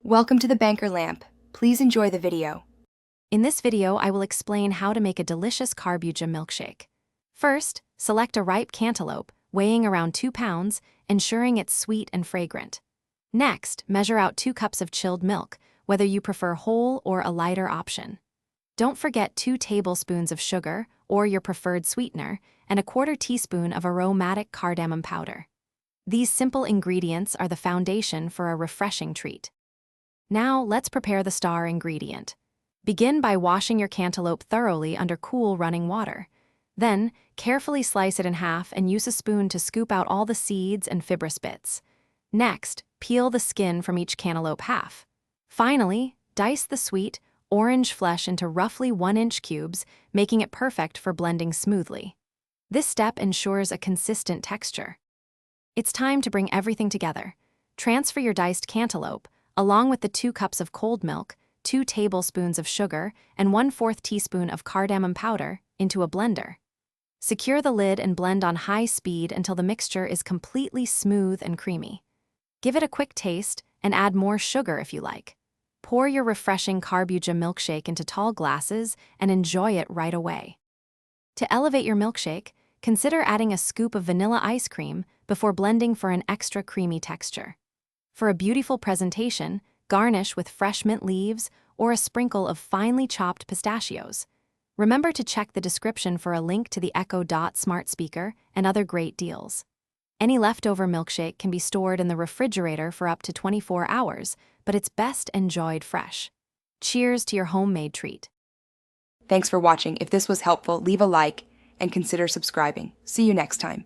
Welcome to the Banker Lamp. Please enjoy the video. In this video, I will explain how to make a delicious Kharbuja milkshake. First, select a ripe cantaloupe, weighing around 2 pounds, ensuring it's sweet and fragrant. Next, measure out 2 cups of chilled milk, whether you prefer whole or a lighter option. Don't forget 2 tablespoons of sugar, or your preferred sweetener, and a 1/4 teaspoon of aromatic cardamom powder. These simple ingredients are the foundation for a refreshing treat. Now, let's prepare the star ingredient. Begin by washing your cantaloupe thoroughly under cool running water. Then, carefully slice it in half and use a spoon to scoop out all the seeds and fibrous bits. Next, peel the skin from each cantaloupe half. Finally, dice the sweet, orange flesh into roughly 1-inch cubes, making it perfect for blending smoothly. This step ensures a consistent texture. It's time to bring everything together. Transfer your diced cantaloupe, along with the 2 cups of cold milk, 2 tablespoons of sugar, and 1/4 teaspoon of cardamom powder, into a blender. Secure the lid and blend on high speed until the mixture is completely smooth and creamy. Give it a quick taste and add more sugar if you like. Pour your refreshing Kharbuja milkshake into tall glasses and enjoy it right away. To elevate your milkshake, consider adding a scoop of vanilla ice cream before blending for an extra creamy texture. For a beautiful presentation, garnish with fresh mint leaves or a sprinkle of finely chopped pistachios. Remember to check the description for a link to the Echo Dot smart speaker and other great deals. Any leftover milkshake can be stored in the refrigerator for up to 24 hours, but it's best enjoyed fresh. Cheers to your homemade treat. Thanks for watching. If this was helpful, leave a like and consider subscribing. See you next time.